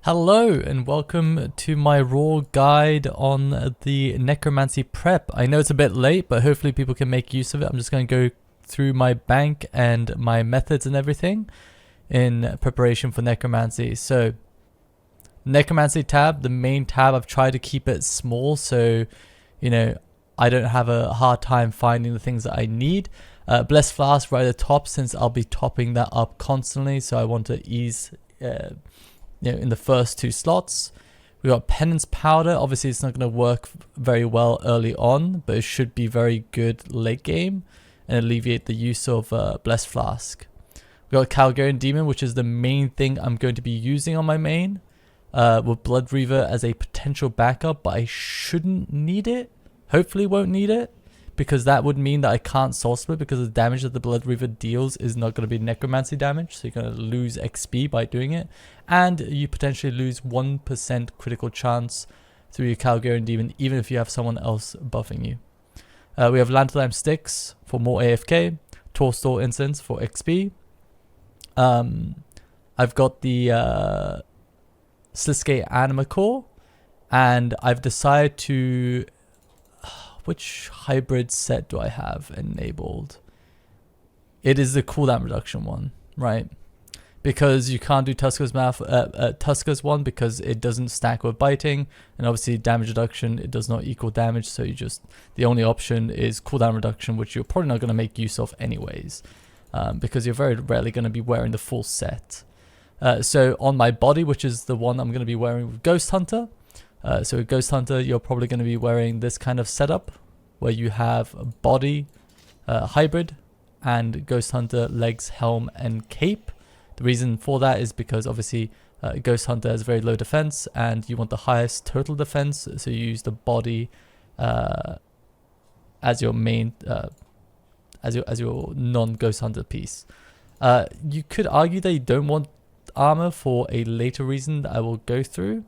Hello and welcome to my raw guide on the Necromancy prep. I know it's a bit late, but hopefully people can make use of it. I'm just going to go through my bank and my methods and everything in preparation for Necromancy. So, Necromancy tab, the main tab, I've tried to keep it small so, I don't have a hard time finding the things that I need. Blessed Flask right at the top, since I'll be topping that up constantly, so I want to ease in the first two slots. We got Penance Powder. Obviously it's not going to work very well early on, but it should be very good late game and alleviate the use of Blessed Flask. We got Calgarian Demon, which is the main thing I'm going to be using on my main, with Blood Reaver as a potential backup, but I shouldn't need it. Hopefully won't need it, because that would mean that I can't soul split, because the damage that the Blood Reaver deals is not going to be necromancy damage, so you're going to lose XP by doing it, and you potentially lose 1% critical chance through your Calgarian Demon, even if you have someone else buffing you. We have Lanternam Sticks for more AFK, Torstore Incense for XP. I've got the Sliske Anima Core, and I've decided to... Which hybrid set do I have enabled? It is the cooldown reduction one, right? Because you can't do Tuska's one because it doesn't stack with biting, and obviously damage reduction, it does not equal damage, so the only option is cooldown reduction, which you're probably not going to make use of anyways, because you're very rarely going to be wearing the full set. So on my body, which is the one I'm going to be wearing with Ghost Hunter, so with Ghost Hunter, you're probably going to be wearing this kind of setup where you have a body, hybrid, and Ghost Hunter legs, helm, and cape. The reason for that is because obviously Ghost Hunter has very low defense, and you want the highest total defense, so you use the body as your main, as your non-Ghost Hunter piece. You could argue that you don't want armor for a later reason that I will go through.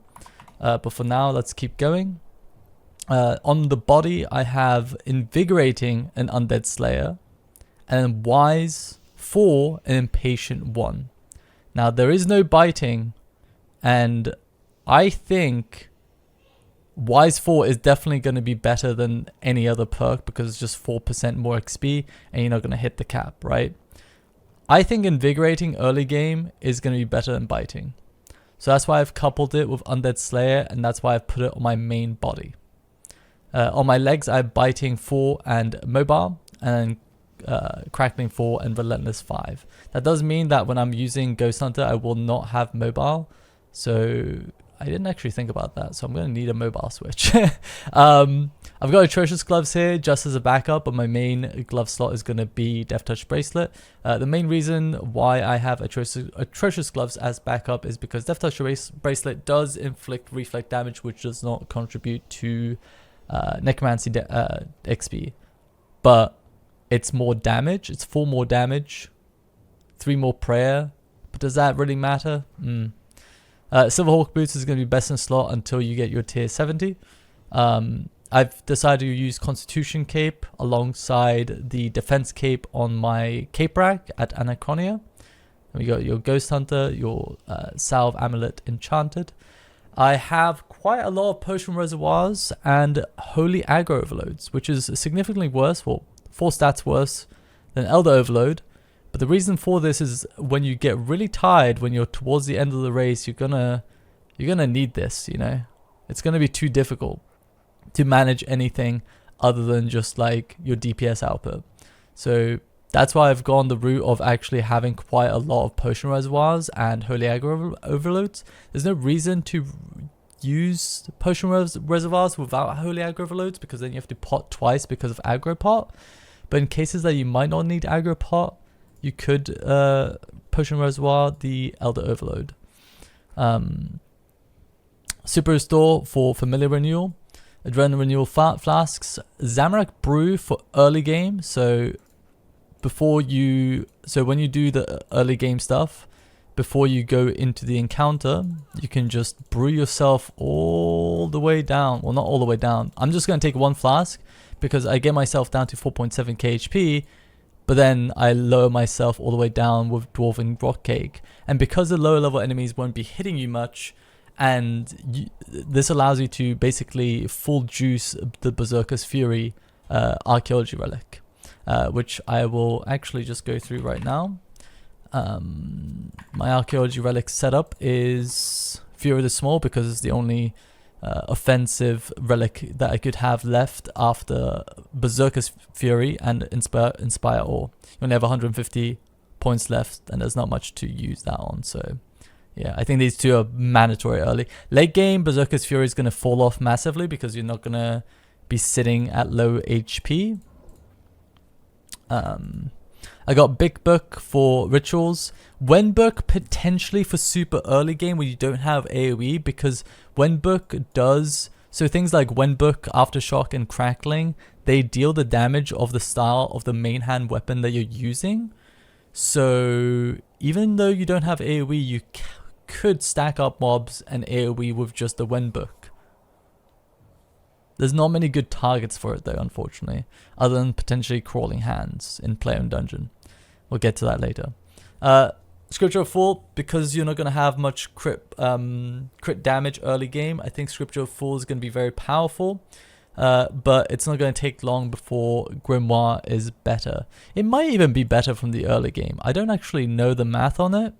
But for now, let's keep going. On the body, I have Invigorating an Undead Slayer, and Wise 4 and Impatient 1. Now, there is no biting, and I think Wise 4 is definitely going to be better than any other perk because it's just 4% more XP, and you're not going to hit the cap, right? I think Invigorating early game is going to be better than biting. So that's why I've coupled it with Undead Slayer, and that's why I've put it on my main body. On my legs, I have Biting 4 and Mobile, and Crackling 4 and Relentless 5. That does mean that when I'm using Ghost Hunter, I will not have Mobile. So I didn't actually think about that, so I'm going to need a Mobile switch. I've got Atrocious Gloves here just as a backup, but my main glove slot is going to be Death Touch Bracelet. The main reason why I have Atrocious Gloves as backup is because Death Touch Bracelet does inflict reflect damage, which does not contribute to Necromancy XP. But it's more damage, it's 4 more damage, 3 more prayer, but does that really matter? Silverhawk Boots is going to be best in slot until you get your tier 70. I've decided to use Constitution Cape alongside the Defense Cape on my Cape Rack at Anachronia. We got your Ghost Hunter, your Salve Amulet Enchanted. I have quite a lot of Potion Reservoirs and Holy Aggro Overloads, which is significantly worse, well, 4 stats worse than Elder Overload. But the reason for this is when you get really tired, when you're towards the end of the race, you're gonna need this, It's gonna be too difficult to manage anything other than just like your DPS output. So that's why I've gone the route of actually having quite a lot of Potion Reservoirs and Holy Aggro Overloads. There's no reason to use Potion Reservoirs without Holy Aggro Overloads, because then you have to pot twice because of Aggro Pot. But in cases that you might not need Aggro Pot, you could Potion Reservoir the Elder Overload. Super Restore for Familiar Renewal. Adrenaline Renewal Flasks. Zamorak Brew for early game. So when you do the early game stuff, before you go into the encounter, you can just brew yourself all the way down. Well, not all the way down. I'm just going to take 1 flask because I get myself down to 4.7 KHP, but then I lower myself all the way down with Dwarven Rock Cake. And because the lower level enemies won't be hitting you much, and this allows you to basically full juice the Berserker's Fury Archaeology Relic, which I will actually just go through right now. My Archaeology Relic setup is Fury the Small because it's the only offensive relic that I could have left after Berserker's Fury and Inspire Ore. You only have 150 points left and there's not much to use that on, so yeah, I think these two are mandatory early. Late game, Berserker's Fury is going to fall off massively because you're not going to be sitting at low HP. I got Big Book for rituals. Wen Book potentially for super early game where you don't have AoE, because Wen Book does... So things like Wen Book, Aftershock, and Crackling, they deal the damage of the style of the main hand weapon that you're using. So even though you don't have AoE, you could stack up mobs and AoE with just the Wen Book. There's not many good targets for it though, unfortunately, other than potentially Crawling Hands in Player-owned Dungeon. We'll get to that later. Scriptural Fall, because you're not going to have much crit damage early game, I think Scriptural Fall is going to be very powerful. But it's not going to take long before Grimoire is better. It might even be better from the early game. I don't actually know the math on it,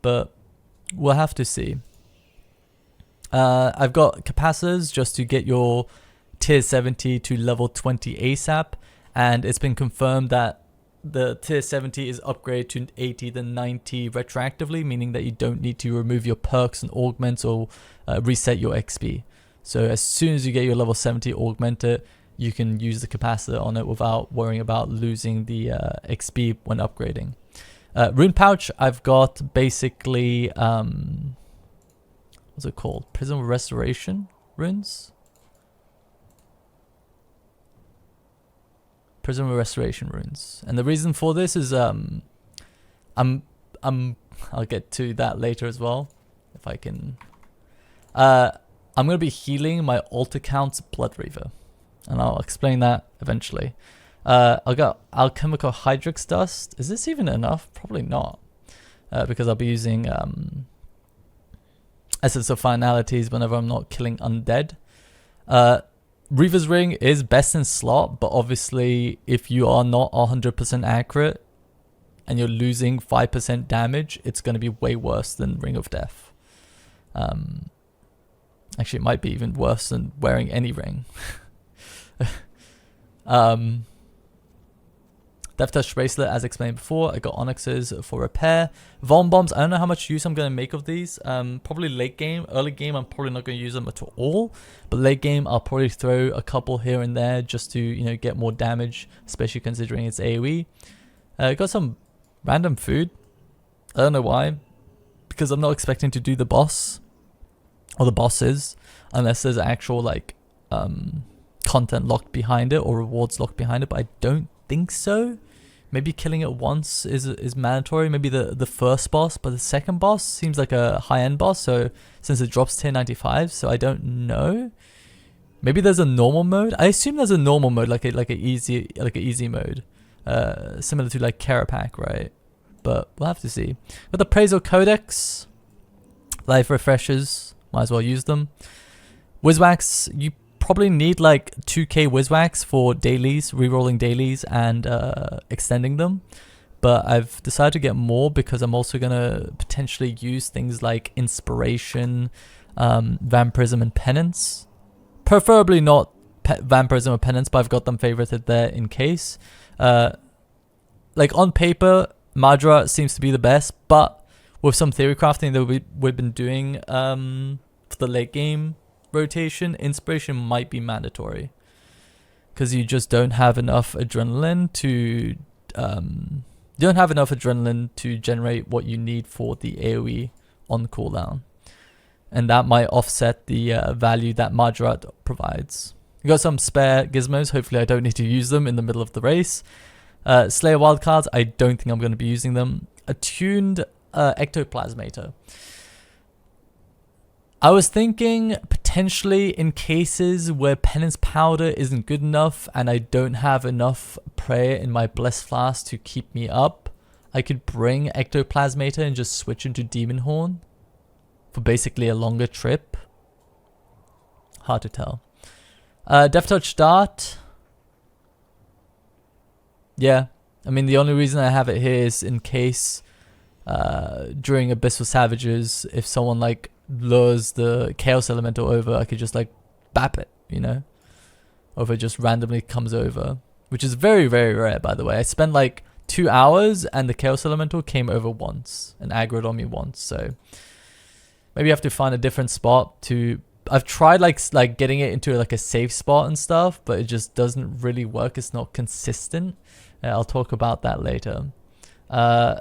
but we'll have to see. I've got capacitors just to get your tier 70 to level 20 ASAP, and it's been confirmed that the tier 70 is upgraded to 80 then 90 retroactively, meaning that you don't need to remove your perks and augments or reset your XP. So as soon as you get your level 70 augmented, you can use the capacitor on it without worrying about losing the XP when upgrading. Rune Pouch, I've got basically, what's it called? Prism of Restoration runes? Prism of Restoration runes. And the reason for this is, I'll get to that later as well, if I can. I'm going to be healing my alt account's Blood Reaver, and I'll explain that eventually. I'll got Alchemical Hydrix Dust. Is this even enough? Probably not, because I'll be using Essence of Finalities whenever I'm not killing undead. Reaver's Ring is best in slot, but obviously if you are not 100% accurate and you're losing 5% damage, it's going to be way worse than Ring of Death. Actually, it might be even worse than wearing any ring. Death Touch Bracelet, as explained before. I got Onyxes for repair. Vom Bombs, I don't know how much use I'm going to make of these. Probably late game. Early game, I'm probably not going to use them at all. But late game, I'll probably throw a couple here and there just to, you know, get more damage, especially considering it's AoE. Got some random food. I don't know why. Because I'm not expecting to do the boss. Or the bosses. Unless there's actual, like, content locked behind it or rewards locked behind it. But I don't think so. Maybe killing it once is mandatory. Maybe the first boss, but the second boss seems like a high-end boss. So since it drops tier 95, so I don't know. Maybe there's a normal mode. I assume there's a normal mode, like a easy mode, similar to like Karapak, right? But we'll have to see. Got the Praetor Codex, life refreshers. Might as well use them. Wizwax, you probably need like 2k Wizwax for dailies, rerolling dailies and extending them. But I've decided to get more because I'm also going to potentially use things like Inspiration, Vampirism, and Penance. Preferably not Vampirism or Penance, but I've got them favorited there in case. Like on paper, Madra seems to be the best, but with some theory crafting that we've been doing for the late game rotation, Inspiration might be mandatory because you just don't have enough adrenaline to generate what you need for the AoE on cooldown, and that might offset the value that Madrat provides. You got some spare gizmos. Hopefully I don't need to use them in the middle of the race. Slayer wildcards, I don't think I'm going to be using them. Attuned Ectoplasmator. I was thinking potentially in cases where Penance Powder isn't good enough and I don't have enough prayer in my Blessed Flask to keep me up, I could bring Ectoplasmator and just switch into Demon Horn. for basically a longer trip. Hard to tell. Death Touch start. Yeah, I mean the only reason I have it here is in case during Abyssal Savages, if someone like lures the Chaos Elemental over, I could just like bap it, you know, or if it just randomly comes over, which is very, very rare, by the way. I spent like 2 hours and the Chaos Elemental came over once and aggroed on me once, so maybe you have to find a different spot to... I've tried like getting it into like a safe spot and stuff, but it just doesn't really work. It's not consistent. I'll talk about that later.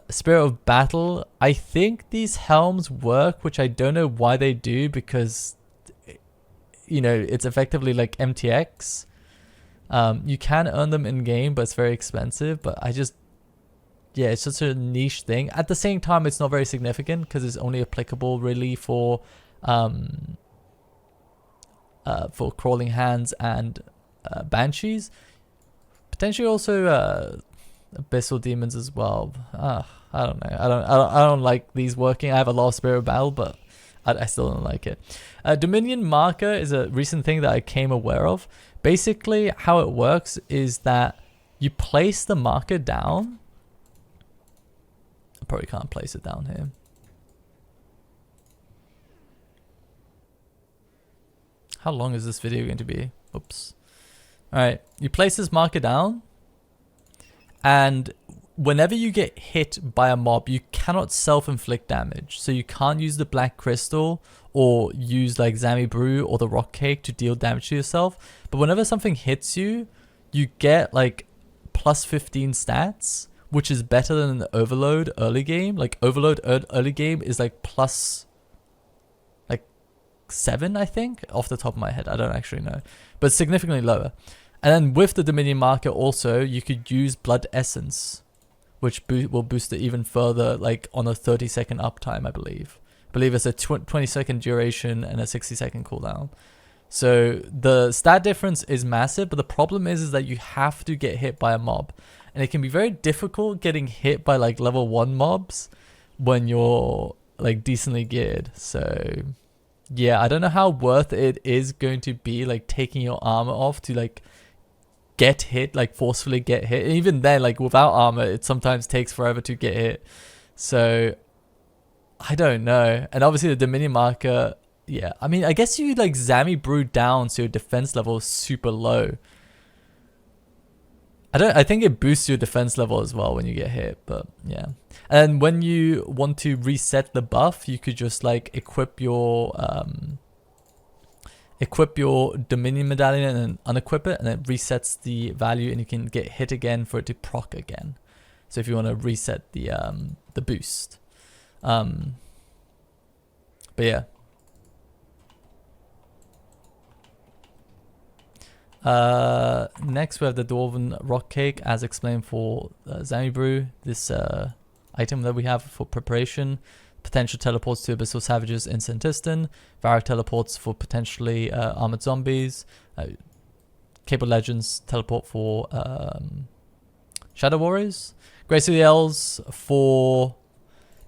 Spirit of Battle. I think these helms work, which I don't know why they do, because, you know, it's effectively like MTX. You can earn them in game, but it's very expensive. But I just, yeah, it's just a niche thing. At the same time, it's not very significant because it's only applicable really for Crawling Hands and Banshees. Potentially also Abyssal Demons as well. I don't know. I don't like these working. I have a lot of Spirit of Battle, but I still don't like it. Dominion Marker is a recent thing that I came aware of. Basically, how it works is that you place the marker down. I probably can't place it down here. How long is this video going to be? Oops. Alright, you place this marker down, and whenever you get hit by a mob, you cannot self-inflict damage. So you can't use the Black Crystal or use like Zami Brew or the Rock Cake to deal damage to yourself. But whenever something hits you, you get like plus 15 stats, which is better than the Overload early game. Like Overload early game is like plus 7, I think, off the top of my head. I don't actually know, but significantly lower. And then with the Dominion Marker also, you could use Blood Essence, which will boost it even further, like on a 30-second uptime, I believe. I believe it's a 20-second duration and a 60-second cooldown. So the stat difference is massive, but the problem is that you have to get hit by a mob. And it can be very difficult getting hit by like level 1 mobs when you're like decently geared. So yeah, I don't know how worth it is going to be, like taking your armor off to like get hit, like forcefully get hit. And even then, like without armor, it sometimes takes forever to get hit. So I don't know. And obviously the Dominion Marker, yeah, I mean, I guess you like Zami Brew down so your defense level is super low. I think it boosts your defense level as well when you get hit, but yeah. And when you want to reset the buff, you could just like equip your Dominion Medallion and then unequip it, and it resets the value, and you can get hit again for it to proc again. So if you want to reset the boost, but yeah. Next we have the Dwarven Rock Cake, as explained for Zami Brew. This item that we have for preparation. Potential teleports to Abyssal Savages in Santistan. Varrock teleports for potentially Armored Zombies. Cable Legends teleport for Shadow Warriors. Grace of the Elves for...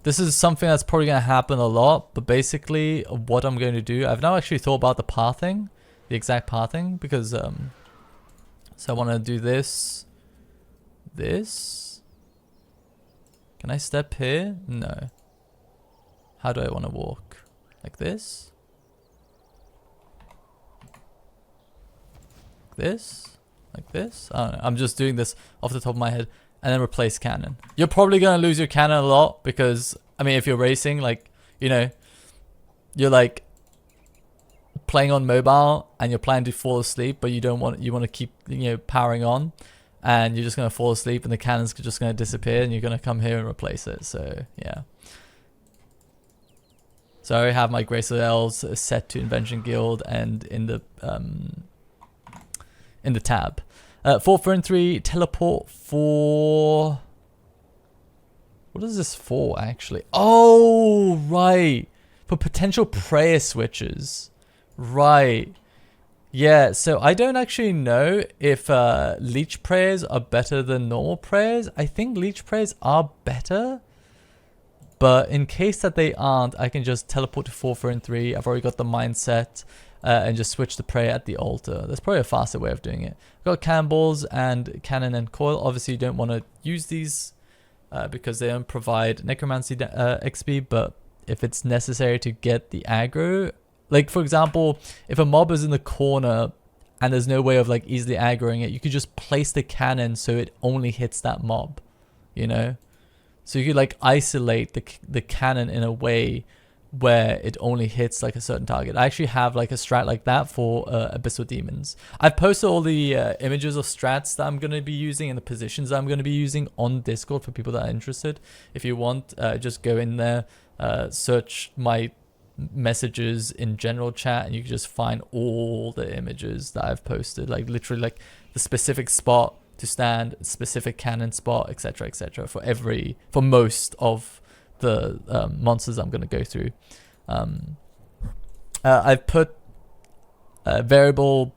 This is something that's probably going to happen a lot, but basically what I'm going to do... I've now actually thought about the pathing. The exact pathing, because so I want to do this. Can I step here? No. How do I want to walk? Like this? Like this? Like this? I don't know. I'm just doing this off the top of my head. And then replace cannon. You're probably going to lose your cannon a lot because, I mean, if you're racing, like, you know, you're like playing on mobile and you're planning to fall asleep, but you don't want, you want to keep, you know, powering on, and you're just going to fall asleep and the cannon's just going to disappear and you're going to come here and replace it. So yeah. So I already have my Grace of the Elves set to Invention Guild and in the tab. 4-3 teleport for... What is this for actually? Oh, right. For potential prayer switches. Right. Yeah, so I don't actually know if leech prayers are better than normal prayers. I think leech prayers are better. But in case that they aren't, I can just teleport to 4, 4, and 3. I've already got the mindset and just switch to prayer at the altar. That's probably a faster way of doing it. I've got cannonballs and cannon and coil. Obviously, you don't want to use these because they don't provide necromancy XP, but if it's necessary to get the aggro, like for example, if a mob is in the corner and there's no way of like easily aggroing it, you could just place the cannon so it only hits that mob, you know? So you could like isolate the cannon in a way where it only hits like a certain target. I actually have like a strat like that for Abyssal Demons. I've posted all the images of strats that I'm going to be using and the positions that I'm going to be using on Discord for people that are interested. If you want, just go in there, search my messages in general chat, and you can just find all the images that I've posted, like literally like the specific spot to stand, specific cannon spot, etc, etc, for most of the monsters I'm going to go through. I've put variable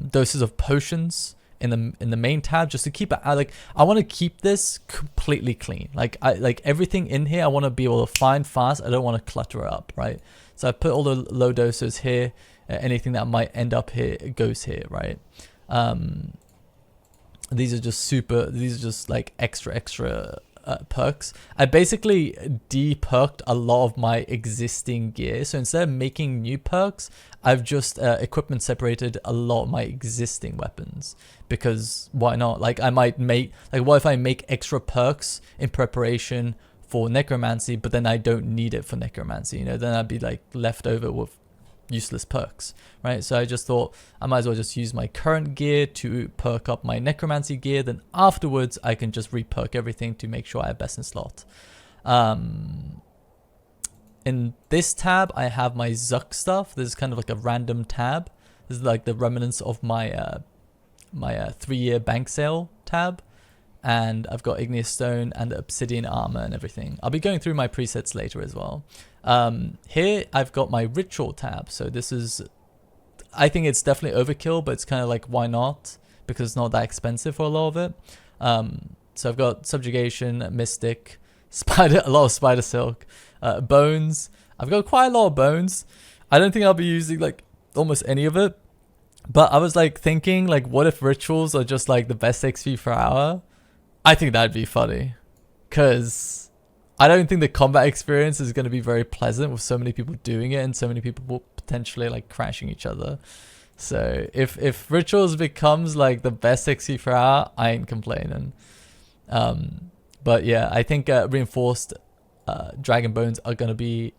doses of potions in the main tab just to keep it like I want to keep this completely clean. Like everything in here I want to be able to find fast. I don't want to clutter it up, right? So I put all the low doses here. Anything that might end up here goes here, right? These are just like extra perks. I basically de-perked a lot of my existing gear. So instead of making new perks, I've just equipment separated a lot of my existing weapons. Because why not? Like I might make, like what if I make extra perks in preparation for necromancy, but then I don't need it for necromancy, you know? Then I'd be like left over with useless perks, right? So I just thought I might as well just use my current gear to perk up my necromancy gear, then afterwards I can just re-perk everything to make sure I have best in slot. In this tab I have my Zuck stuff. This is kind of like a random tab. This is like the remnants of my my 3-year bank sale tab, and I've got Igneous Stone and the Obsidian Armor and everything. I'll be going through my presets later as well. Here I've got my Ritual tab. So this is, I think it's definitely overkill, but it's kind of like, why not? Because it's not that expensive for a lot of it. So I've got Subjugation, Mystic, a lot of Spider Silk, Bones. I've got quite a lot of Bones. I don't think I'll be using like almost any of it, but I was like thinking like, what if Rituals are just like the best XP per hour? I think that'd be funny, because I don't think the combat experience is going to be very pleasant with so many people doing it and so many people potentially like crashing each other. So if Rituals becomes like the best XP per hour, I ain't complaining. But yeah, I think reinforced Dragon Bones are going to be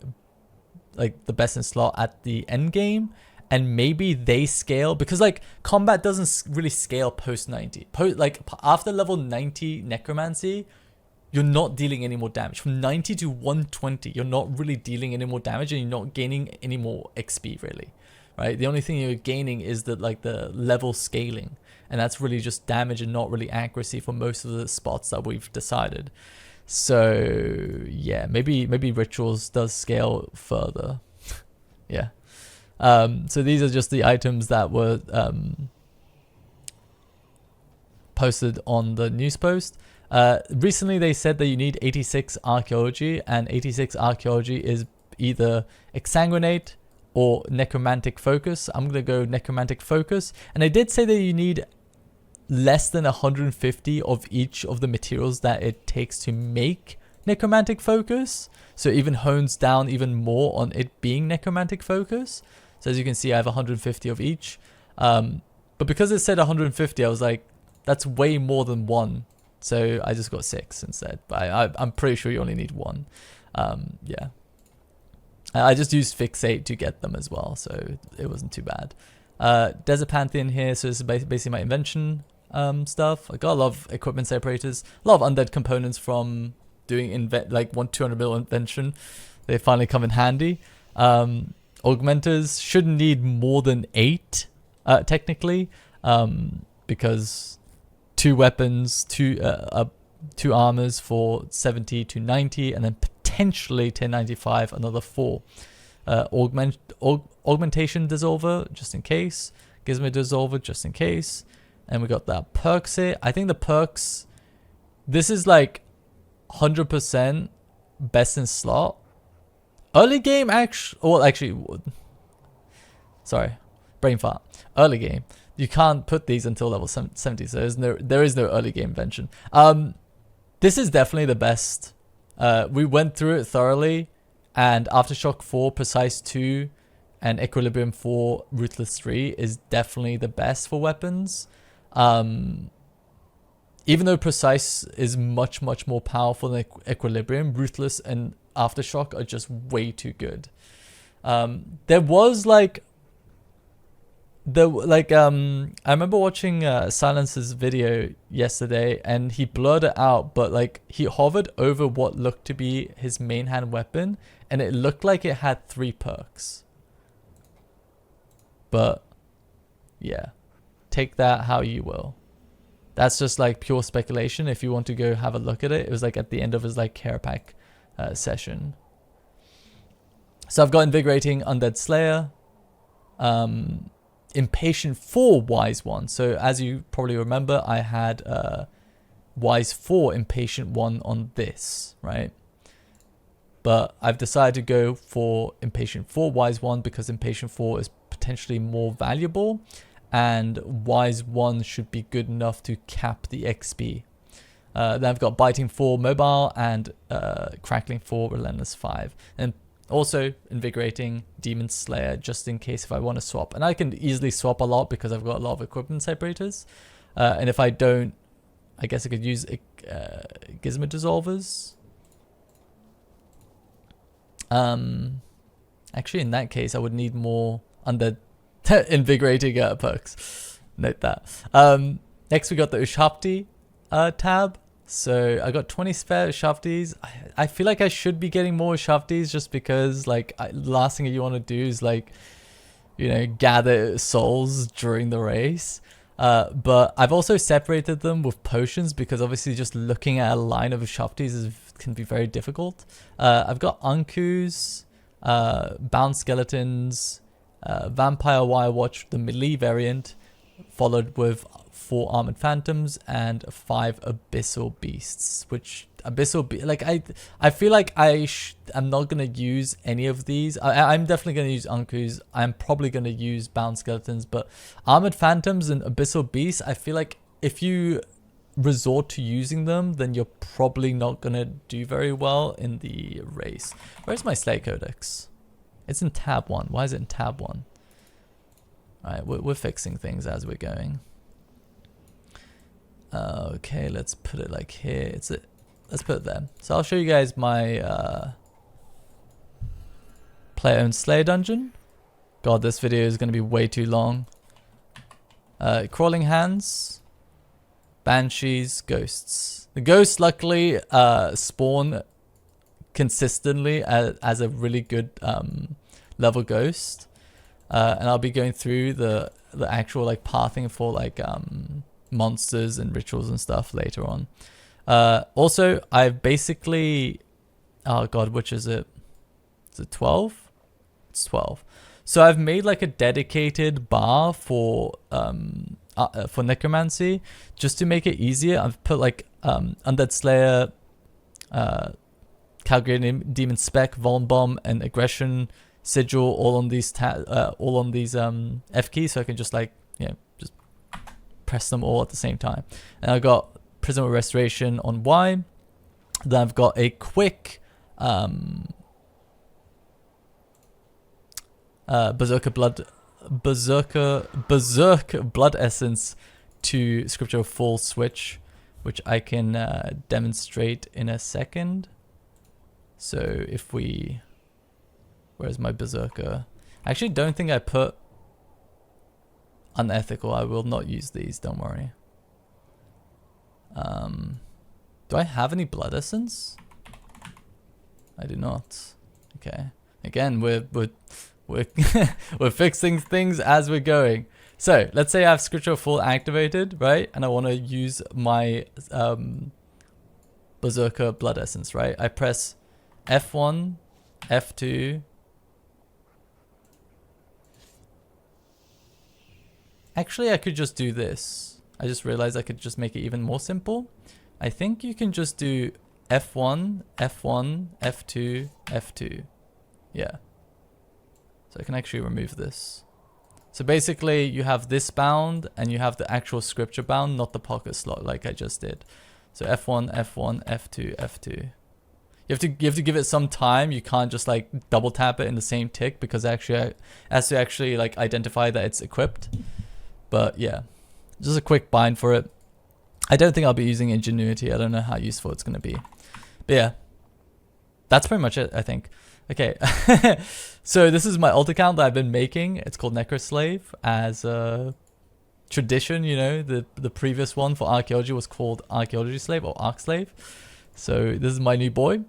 like the best in slot at the end game. And maybe they scale, because like combat doesn't really scale post 90. Like after level 90 necromancy, you're not dealing any more damage. From 90 to 120, you're not really dealing any more damage, and you're not gaining any more XP really, right? The only thing you're gaining is the level scaling, and that's really just damage and not really accuracy for most of the spots that we've decided. So yeah, maybe Rituals does scale further. Yeah. So these are just the items that were posted on the news post. Recently they said that you need 86 archaeology, and 86 archaeology is either exsanguinate or necromantic focus. I'm going to go necromantic focus. And they did say that you need less than 150 of each of the materials that it takes to make necromantic focus. So it even hones down even more on it being necromantic focus. So as you can see, I have 150 of each. But because it said 150, I was like, that's way more than one. So I just got 6 instead. But I'm pretty sure you only need 1. Yeah. I just used Fixate to get them as well, so it wasn't too bad. Desert Pantheon here, so this is basically my invention stuff. I got a lot of equipment separators, a lot of undead components from doing 200 mil invention. They finally come in handy. Augmenters shouldn't need more than 8, technically, because 2 weapons, 2 armors for 70 to 90, and then potentially 1095, another 4. Augmentation Dissolver, just in case. Gizmo Dissolver, just in case. And we got that perks here. I think the perks, this is like 100% best in slot. Early game actually, sorry, brain fart. Early game, you can't put these until level 70, so there is no early game invention. This is definitely the best. We went through it thoroughly, and Aftershock 4, Precise 2, and Equilibrium 4, Ruthless 3 is definitely the best for weapons. Even though Precise is much more powerful than Equilibrium, Ruthless and Aftershock are just way too good. There was I remember watching Silence's video yesterday, and he blurred it out, but like he hovered over what looked to be his main hand weapon, and it looked like it had 3 perks. But yeah, take that how you will. That's just like pure speculation. If you want to go have a look at it, it was like at the end of his like care pack session. So I've got Invigorating Undead Slayer, Impatient 4 Wise 1. So as you probably remember, I had Wise 4 Impatient 1 on this, right? But I've decided to go for Impatient 4 Wise 1 because Impatient 4 is potentially more valuable, and Wise 1 should be good enough to cap the XP. Then I've got Biting 4 Mobile and Crackling 4 Relentless 5. And also Invigorating Demon Slayer, just in case if I want to swap. And I can easily swap a lot because I've got a lot of equipment separators. And if I don't, I guess I could use Gizmo Dissolvers. Actually, in that case, I would need more under Invigorating perks. Note that. Next, we got the Ushabti tab. So I got 20 spare Ushabtis. I feel like I should be getting more Ushabtis just because like last thing you want to do is like, you know, gather souls during the race. But I've also separated them with potions because obviously just looking at a line of Ushabtis can be very difficult. I've got Ankus, Bound Skeletons, Vampire Wire Watch, the melee variant, followed with 4 Armored Phantoms and 5 Abyssal Beasts, which I feel like I'm not going to use any of these. I'm definitely going to use Ankus. I'm probably going to use Bound Skeletons, but Armored Phantoms and Abyssal Beasts, I feel like if you resort to using them, then you're probably not going to do very well in the race. Where's my Slay Codex? It's in tab 1. Why is it in tab 1? Alright, we're fixing things as we're going. Okay, let's put it like here. Let's put it there. So I'll show you guys my player-owned Slayer dungeon. God, this video is going to be way too long. Crawling Hands, Banshees, Ghosts. The Ghosts luckily spawn consistently as a really good level Ghost. And I'll be going through the actual like pathing for like monsters and rituals and stuff later on. Also, I've basically, oh god, which is it? Is it 12? It's 12. So I've made like a dedicated bar for Necromancy just to make it easier. I've put like Undead Slayer, Calculating Demon Spec, Vuln Bomb, and Aggression Sigil all on these F keys, so I can just like, you know, just press them all at the same time. And I've got Prism of Restoration on Y. Then I've got a quick Berserk Blood Essence to Scripture Full switch, which I can demonstrate in a second. So if we, where's my Berserker? I actually don't think I put Unethical. I will not use these, don't worry. Do I have any Blood Essence? I do not. Okay. Again, we're we're fixing things as we're going. So let's say I have Scripture Full activated, right? And I want to use my Berserker Blood Essence, right? I press F1, F2. Actually, I could just do this. I just realized I could just make it even more simple. I think you can just do F1, F1, F2, F2. Yeah. So I can actually remove this. So basically you have this bound and you have the actual scripture bound, not the pocket slot like I just did. So F1, F1, F2, F2. You have to give it some time. You can't just like double tap it in the same tick because actually it has to actually like identify that it's equipped. But yeah, just a quick bind for it. I don't think I'll be using Ingenuity. I don't know how useful it's going to be. But yeah, that's pretty much it, I think. Okay, so this is my alt account that I've been making. It's called Necroslave as a tradition, you know. The previous one for archaeology was called Archaeology Slave or Arc Slave. So this is my new boy.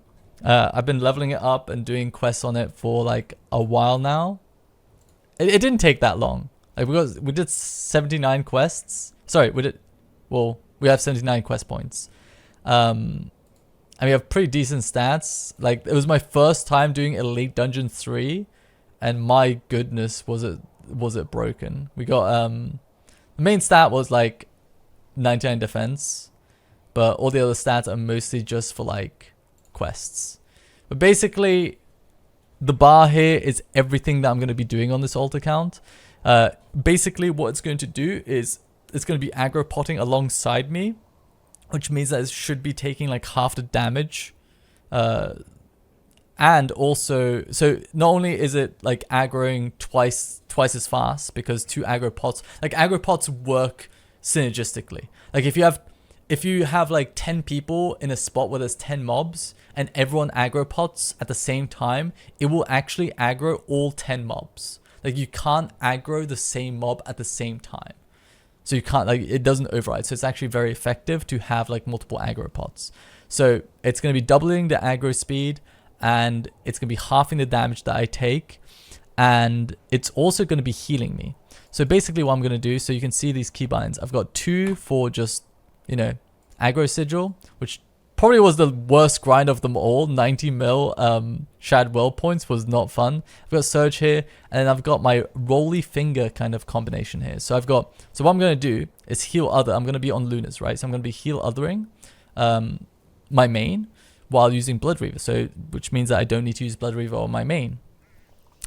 I've been leveling it up and doing quests on it for like a while now. It didn't take that long. Like we did 79 quests. Sorry, we have 79 quest points. And we have pretty decent stats. Like, it was my first time doing Elite Dungeon 3, and my goodness, was it broken. We got the main stat was like 99 defense, but all the other stats are mostly just for like quests. But basically, the bar here is everything that I'm going to be doing on this alt account. Basically, what it's going to do is it's going to be aggro potting alongside me, which means that it should be taking like half the damage. And also, so not only is it like aggroing twice as fast because two aggro pots, like aggro pots work synergistically. Like if you have like 10 people in a spot where there's 10 mobs and everyone aggro pots at the same time, it will actually aggro all 10 mobs. Like you can't aggro the same mob at the same time. So you can't, like, it doesn't override. So it's actually very effective to have like multiple aggro pots. So it's going to be doubling the aggro speed, and it's going to be halving the damage that I take, and it's also going to be healing me. So basically what I'm going to do, so you can see these keybinds. I've got 2 for just, you know, aggro sigil, which probably was the worst grind of them all. 90 mil Shad Well points was not fun. I've got Surge here, and then I've got my Rolly Finger kind of combination here. So what I'm going to do is heal other. I'm going to be on Lunas, right? So I'm going to be heal othering my main while using Blood Reaver. So which means that I don't need to use Blood Reaver on my main.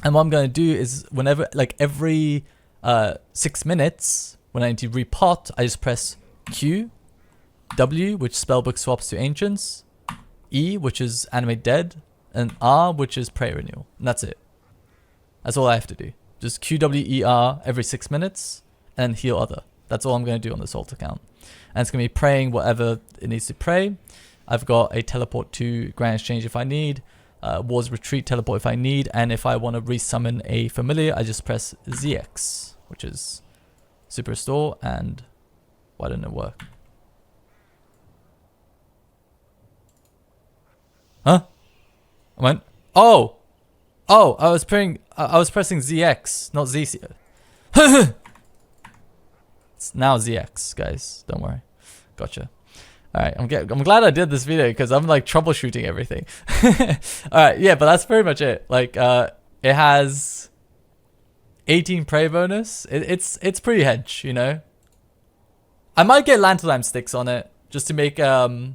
And what I'm going to do is whenever, like every 6 minutes, when I need to repot, I just press Q, W, which spellbook swaps to Ancients, E, which is Animate Dead, and R, which is Prayer Renewal. And that's it. That's all I have to do. Just QWER every 6 minutes, and heal other. That's all I'm going to do on this alt account. And it's going to be praying whatever it needs to pray. I've got a teleport to Grand Exchange if I need, War's Retreat teleport if I need, and if I want to resummon a familiar, I just press ZX, which is Super Restore, and why didn't it work? Huh? I went, oh, I was pressing ZX, not ZC. It's now ZX, guys. Don't worry. Gotcha. Alright, I'm glad I did this video because I'm like troubleshooting everything. Alright, yeah, but that's pretty much it. Like, it has 18 prey bonus. It's pretty hedge, you know. I might get Lanternam sticks on it just to make the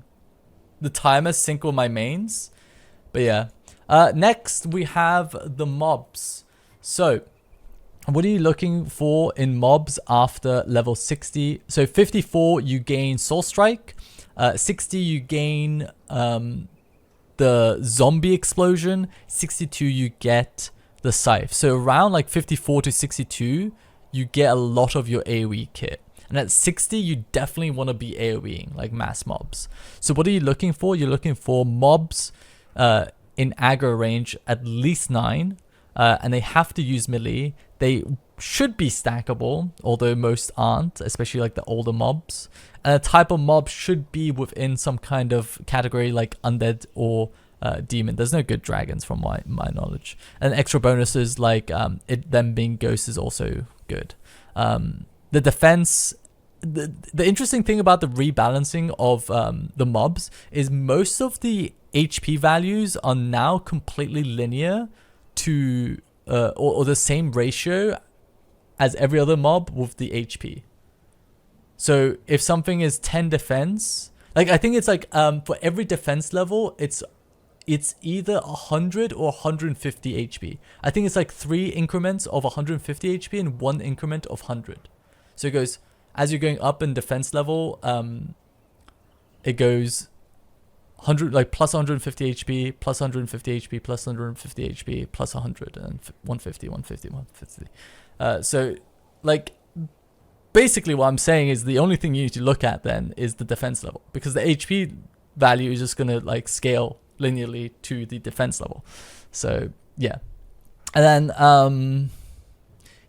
timer sync with my mains. But yeah. Next we have the mobs. So what are you looking for in mobs after level 60? So 54 you gain Soul Strike. 60 you gain the zombie explosion. 62 you get the Scythe. So around like 54 to 62 you get a lot of your AoE kit. And at 60 you definitely want to be AoEing like mass mobs. So what are you looking for? You're looking for mobs in aggro range at least 9, and they have to use melee. They should be stackable, although most aren't, especially like the older mobs. And a type of mob should be within some kind of category like undead or demon. There's no good dragons from my knowledge. And extra bonuses like them being ghosts is also good. The defense, the interesting thing about the rebalancing of the mobs is most of the HP values are now completely linear to or the same ratio as every other mob with the HP. So if something is 10 defense, Like I think it's like for every defense level, it's either 100 or 150 HP. I think it's like 3 increments of 150 HP and 1 increment of 100. So it goes, as you're going up in defense level, it goes 100, like plus 150 HP, plus 150 HP, plus 150 HP, plus 100, and 150, 150, 150. So like basically what I'm saying is the only thing you need to look at then is the defense level, because the HP value is just going to like scale linearly to the defense level. So yeah. And then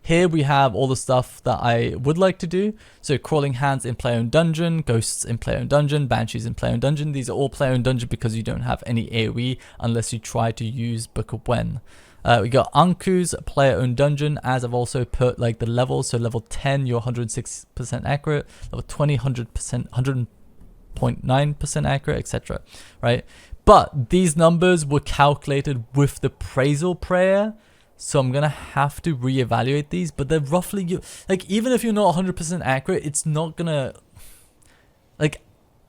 here we have all the stuff that I would like to do. So crawling hands in player-owned dungeon, ghosts in player-owned dungeon, banshees in player-owned dungeon. These are all player-owned dungeon because you don't have any AoE unless you try to use Book of Wen. We got Anku's player-owned dungeon, as I've also put like the levels. So level 10, you're 106% accurate. Level 20, 100%, 100.9% accurate, etc. Right? But these numbers were calculated with the Praisal Prayer, so I'm gonna have to reevaluate these. But they're roughly, like, even if you're not 100% accurate, it's not gonna, like,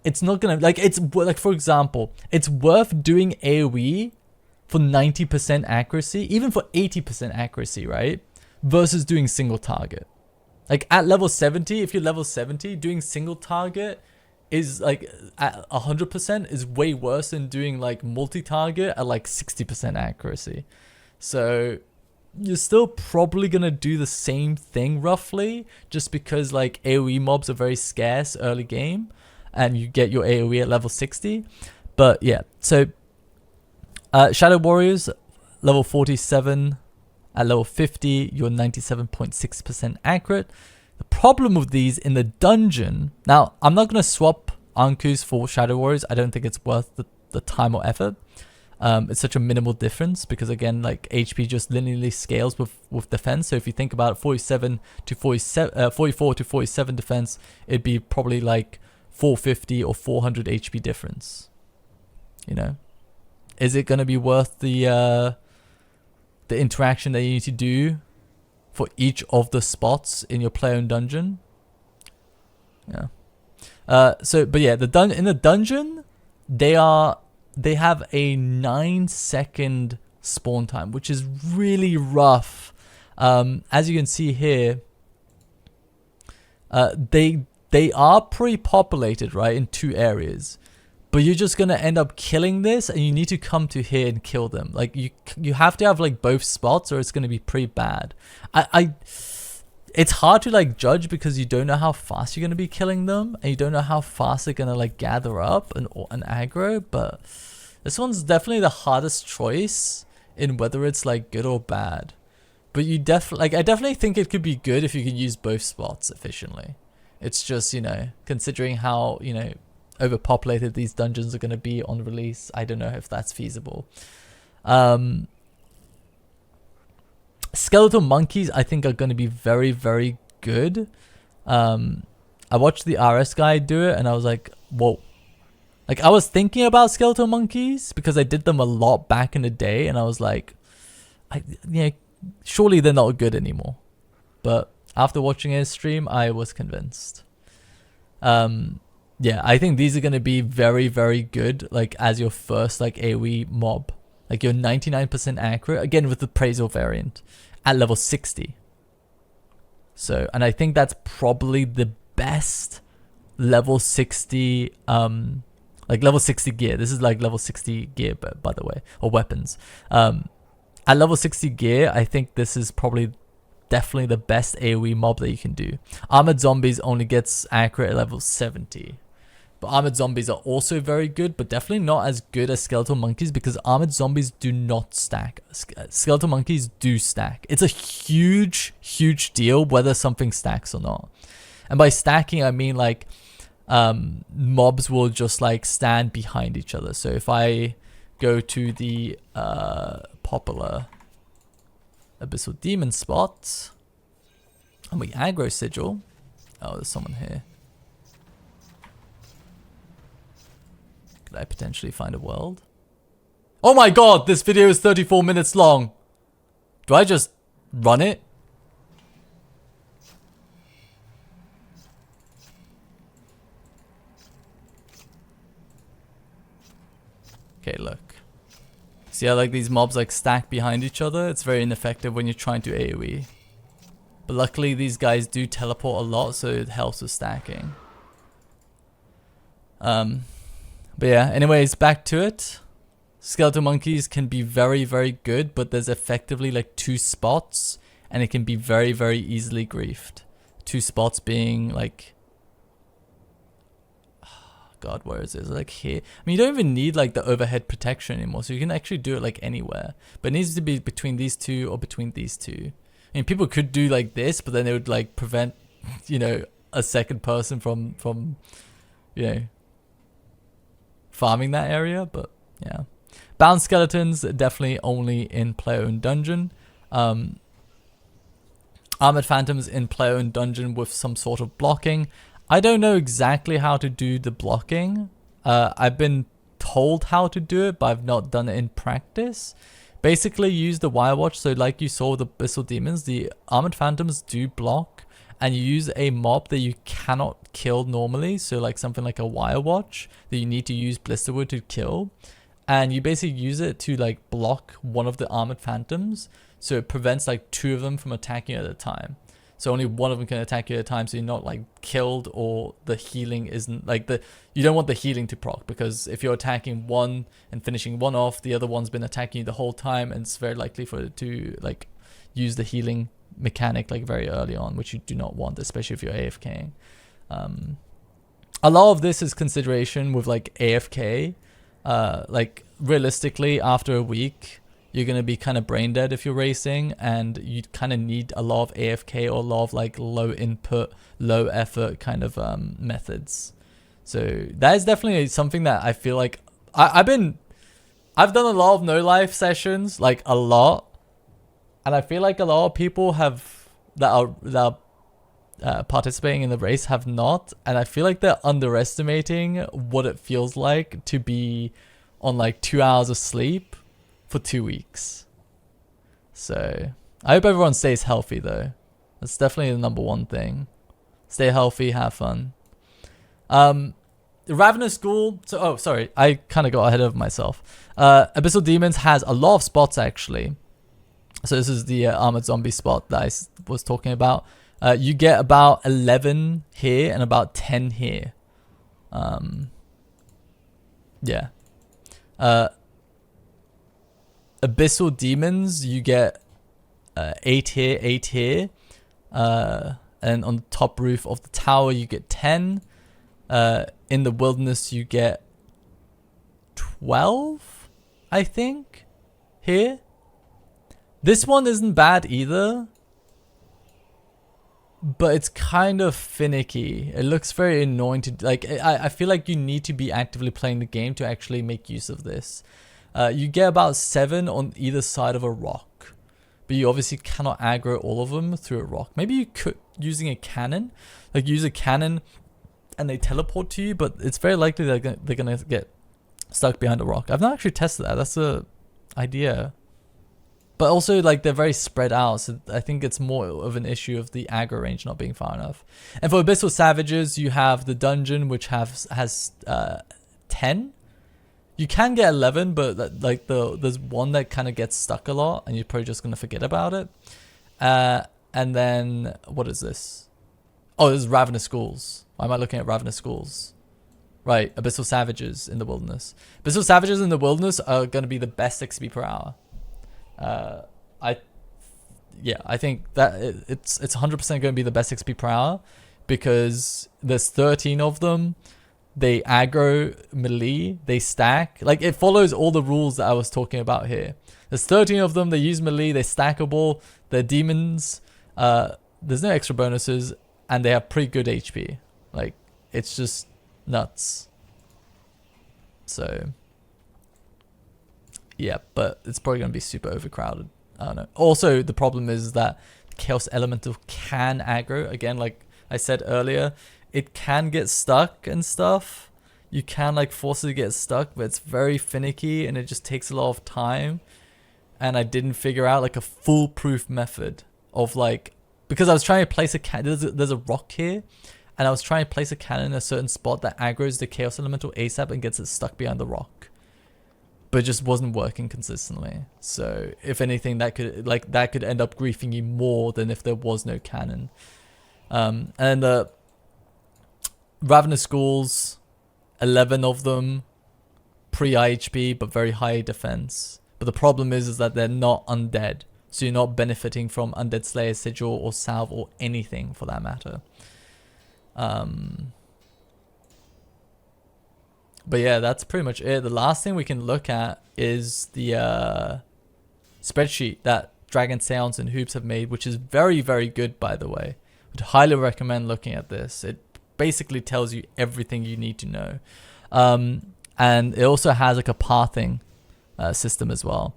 it's like, for example, it's worth doing AoE for 90% accuracy, even for 80% accuracy, right? Versus doing single target. Like at level 70, if you're level 70, doing single target is like at 100% is way worse than doing like multi-target at like 60% accuracy. So you're still probably gonna do the same thing roughly, just because like AoE mobs are very scarce early game and you get your AoE at level 60. But yeah, so Shadow Warriors level 47, at level 50 you're 97.6% accurate. The problem with these in the dungeon, now I'm not going to swap Ankus for Shadow Warriors. I don't think it's worth the time or effort. It's such a minimal difference because again, like HP just linearly scales with defense. So if you think about it, 47 to 47, 44 to 47 defense, it'd be probably like 450 or 400 HP difference. You know, is it going to be worth the interaction that you need to do for each of the spots in your player-owned dungeon? Yeah. But yeah, in the dungeon, they have a 9-second spawn time, which is really rough. As you can see here, they are pretty populated, right, in 2 areas. But you're just gonna end up killing this, and you need to come to here and kill them. Like you have to have like both spots, or it's gonna be pretty bad. It's hard to like judge because you don't know how fast you're gonna be killing them, and you don't know how fast they're gonna like gather up and aggro. But this one's definitely the hardest choice in whether it's like good or bad. But you I definitely think it could be good if you can use both spots efficiently. It's just, you know, considering how, you know, overpopulated these dungeons are going to be on release, I don't know if that's feasible. Skeletal monkeys I think are going to be very, very good. I watched the RS guy do it and I was like, whoa. Like I was thinking about skeletal monkeys because I did them a lot back in the day, and I was like, surely they're not good anymore. But after watching his stream, I was convinced. Yeah, I think these are going to be very, very good, like, as your first, like, AoE mob. Like, you're 99% accurate, again, with the Praisal variant, at level 60. So, and I think that's probably the best level 60, like, level 60 gear. This is, like, level 60 gear, by the way, or weapons. At level 60 gear, I think this is probably definitely the best AoE mob that you can do. Armored Zombies only gets accurate at level 70. But Armored Zombies are also very good, but definitely not as good as Skeletal Monkeys because Armored Zombies do not stack. Skeletal Monkeys do stack. It's a huge, huge deal whether something stacks or not. And by stacking, I mean like mobs will just like stand behind each other. So if I go to the popular Abyssal Demon spot and we aggro Sigil. Oh, there's someone here. Could I potentially find a world? Oh my god, this video is 34 minutes long. Do I just run it? Okay, look. See how like these mobs like stack behind each other? It's very ineffective when you're trying to AoE. But luckily these guys do teleport a lot, so it helps with stacking. But yeah, anyways, back to it. Skeletal monkeys can be very, very good, but there's effectively like 2 spots, and it can be very, very easily griefed. 2 spots being like, God, where is it? Like here. I mean, you don't even need like the overhead protection anymore, so you can actually do it like anywhere. But it needs to be between these 2 or between these 2. I mean, people could do like this, but then it would like prevent, you know, a second person from, you know, farming that area. But yeah. Bound skeletons, definitely only in player-owned dungeon. Armored phantoms in player-owned dungeon with some sort of blocking. I don't know exactly how to do the blocking. I've been told how to do it, but I've not done it in practice. Basically, use the wire watch. So like you saw with the Abyssal Demons, the Armored Phantoms do block, and you use a mob that you cannot kill normally. So like something like a wire watch that you need to use Blisterwood to kill. And you basically use it to like block one of the Armored Phantoms. So it prevents like 2 of them from attacking you at a time. So only one of them can attack you at a time, so you're not like killed, or the healing isn't like you don't want the healing to proc, because if you're attacking one and finishing one off, the other one's been attacking you the whole time, and it's very likely for it to like use the healing mechanic like very early on, which you do not want, especially if you're AFKing. A lot of this is consideration with like AFK. Like realistically, after a week, you're going to be kind of brain dead if you're racing, and you kind of need a lot of AFK or a lot of like low input, low effort kind of methods. So that is definitely something that I feel like I've done a lot of no life sessions, like a lot, and I feel like a lot of people that are participating in the race have not, and I feel like they're underestimating what it feels like to be on like 2 hours of sleep for 2 weeks. So I hope everyone stays healthy though. That's definitely the #1 thing. Stay healthy, have fun. The Ravenous Ghoul. So, oh, sorry, I kind of got ahead of myself. Abyssal Demons has a lot of spots actually. So this is the armored zombie spot that I was talking about. You get about 11 here and about 10 here. Yeah. Abyssal Demons, you get 8 here, 8 here. And on the top roof of the tower, you get 10. In the wilderness, you get 12, I think, here. This one isn't bad either, but it's kind of finicky. It looks very annoying to like. I feel like you need to be actively playing the game to actually make use of this. You get about 7 on either side of a rock, but you obviously cannot aggro all of them through a rock. Maybe you could using a cannon, like use a cannon and they teleport to you, but it's very likely they're gonna get stuck behind a rock. I've not actually tested that. That's the idea. But also, like, they're very spread out, so I think it's more of an issue of the aggro range not being far enough. And for Abyssal Savages, you have the dungeon, which has 10. You can get 11, but like there's one that kind of gets stuck a lot, and you're probably just gonna forget about it. And then what is this? Oh, this is Ravenous Ghouls. Why am I looking at Ravenous Ghouls? Right, Abyssal Savages in the Wilderness. Abyssal Savages in the Wilderness are gonna be the best XP per hour. I think that it's 100% going to be the best XP per hour, because there's 13 of them. They aggro melee, they stack. Like, it follows all the rules that I was talking about here. There's 13 of them, they use melee, they're stackable, they're demons, there's no extra bonuses, and they have pretty good HP. Like, it's just nuts. So yeah, but it's probably going to be super overcrowded. I don't know. Also, the problem is that Chaos Elemental can aggro. Again, like I said earlier, it can get stuck and stuff. You can like force it to get stuck, but it's very finicky and it just takes a lot of time. And I didn't figure out like a foolproof method of like, because I was trying to place a cannon. There's a rock here, and I was trying to place a cannon in a certain spot that aggroes the Chaos Elemental ASAP and gets it stuck behind the rock. but it just wasn't working consistently. So if anything, that could end up griefing you more than if there was no cannon. And the Ravenous Schools, 11 of them, pre-IHP, but very high defense. But the problem is that they're not undead. So you're not benefiting from Undead Slayer Sigil or Salve or anything for that matter. But yeah, that's pretty much it. The last thing we can look at is the spreadsheet that Dragon Seance and Hoops have made, which is very, very good, by the way. Would highly recommend looking at this. It basically tells you everything you need to know. And it also has like a pathing system as well,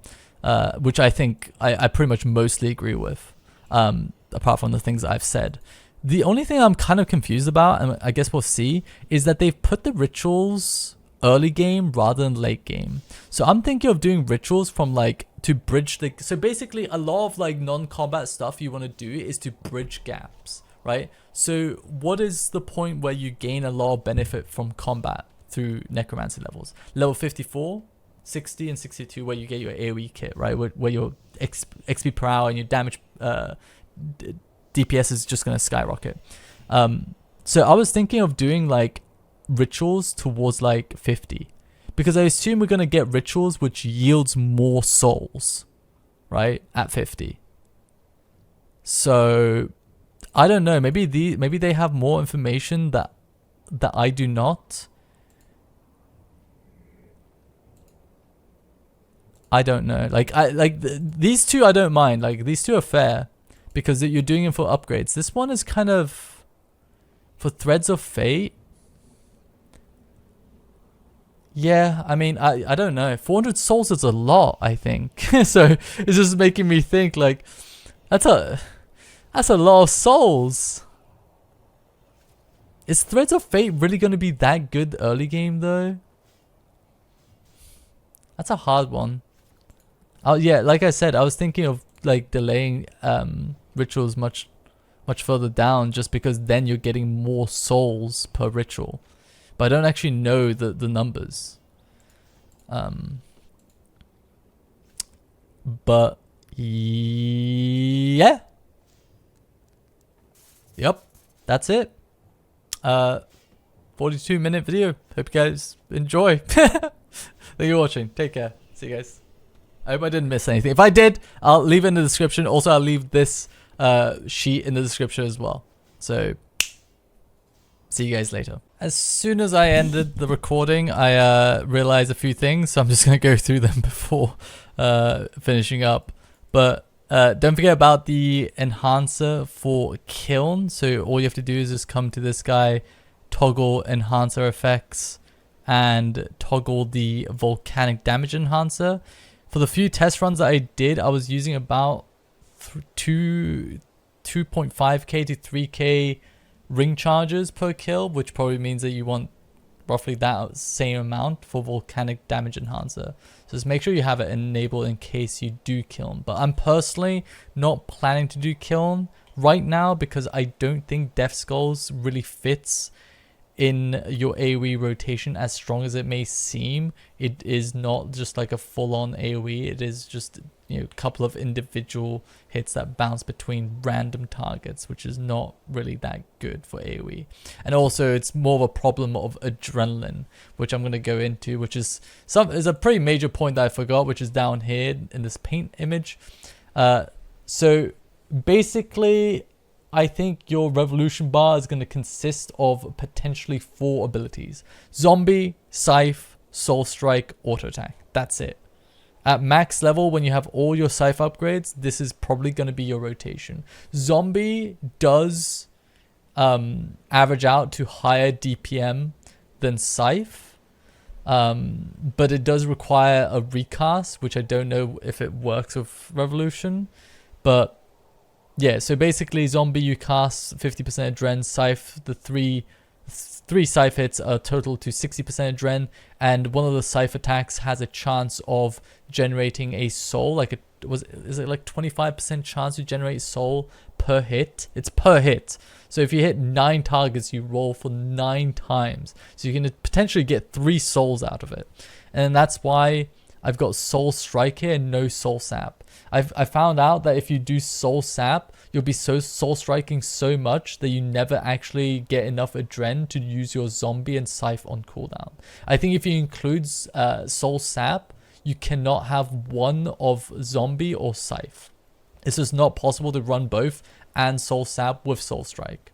which I think I pretty much mostly agree with, apart from the things I've said. The only thing I'm kind of confused about, and I guess we'll see, is that they've put the rituals early game rather than late game. So I'm thinking of doing rituals from like to bridge the... So basically a lot of like non-combat stuff you want to do is to bridge gaps, right? So what is the point where you gain a lot of benefit from combat through necromancy levels? Level 54, 60 and 62 where you get your AoE kit, right? Where your XP per hour and your damage DPS is just going to skyrocket. So I was thinking of doing like rituals towards like 50, because I assume we're going to get rituals which yields more souls, right, at 50. So I don't know, maybe they have more information that I do not. I don't know. These two I don't mind. Like these two are fair because you're doing it for upgrades. This one is kind of for Threads of Fate. Yeah, I mean, I don't know. 400 souls is a lot, I think. So it's just making me think like that's a lot of souls. Is Threads of Fate really going to be that good early game though? That's a hard one. Oh yeah, like I said, I was thinking of like delaying rituals much further down, just because then you're getting more souls per ritual. But I don't actually know the numbers. But yeah. Yep, that's it. 42-minute video. Hope you guys enjoy. Thank you for watching. Take care. See you guys. I hope I didn't miss anything. If I did, I'll leave it in the description. Also, I'll leave this sheet in the description as well. So, see you guys later. As soon as I ended the recording, I realized a few things. So I'm just going to go through them before finishing up. But don't forget about the enhancer for Kiln. So all you have to do is just come to this guy, toggle enhancer effects, and toggle the volcanic damage enhancer. For the few test runs that I did, I was using about 2.5k to 3k ring charges per kill, which probably means that you want roughly that same amount for volcanic damage enhancer. So just make sure you have it enabled in case you do Kiln. But I'm personally not planning to do Kiln right now because I don't think Death Skulls really fits in your AoE rotation as strong as it may seem. It is not just like a full-on AoE. It is just, you know, a couple of individual hits that bounce between random targets, which is not really that good for AoE. And also it's more of a problem of adrenaline, which I'm going to go into, which is a pretty major point that I forgot, which is down here in this paint image. So basically, I think your revolution bar is going to consist of potentially 4 abilities: Zombie, Scythe, Soul Strike, Auto Attack. That's it. At max level, when you have all your Scythe upgrades, this is probably going to be your rotation. Zombie does average out to higher DPM than Scythe, but it does require a recast, which I don't know if it works with Revolution, but yeah, so basically Zombie you cast 50% Adren, Scythe, the three Scythe hits are total to 60% Adren, and one of the Scythe attacks has a chance of generating a soul, like is it like 25% chance to generate soul per hit? It's per hit. So if you hit 9 targets, you roll for 9 times. So you can potentially get 3 souls out of it. And that's why I've got Soul Strike here and no Soul Sap. I found out that if you do Soul Sap, you'll be so Soul Striking so much that you never actually get enough Adren to use your Zombie and Scythe on cooldown. I think if you include Soul Sap, you cannot have one of Zombie or Scythe. It's just not possible to run both and Soul Sap with Soul Strike.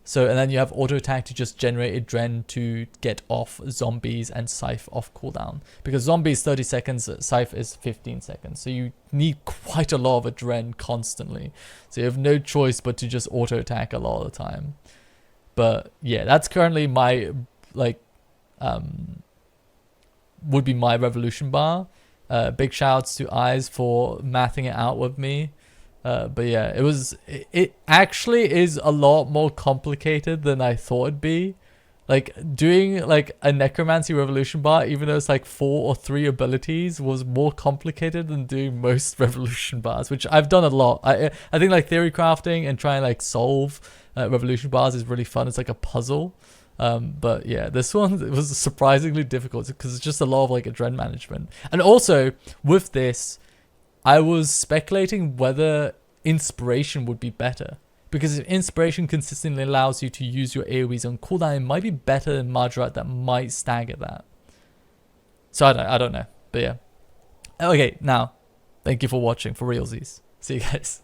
So, and then you have auto attack to just generate Adren to get off zombies and Scythe off cooldown. Because zombie is 30 seconds, Scythe is 15 seconds. So you need quite a lot of Adren constantly. So you have no choice but to just auto attack a lot of the time. But yeah, that's currently my, like, would be my revolution bar. Big shouts to Eyes for mathing it out with me. But yeah, it actually is a lot more complicated than I thought it'd be. Like, doing like a Necromancy Revolution bar, even though it's like 4 or 3 abilities, was more complicated than doing most Revolution bars, which I've done a lot. I think like theory crafting and trying like solve Revolution bars is really fun. It's like a puzzle. But yeah, this one, it was surprisingly difficult because it's just a lot of like Adren management. And also with this, I was speculating whether Inspiration would be better. Because if Inspiration consistently allows you to use your AoEs on cooldown, it might be better than Margaret that might stagger that. So I don't know. But yeah. Okay, now, thank you for watching, for realsies. See you guys.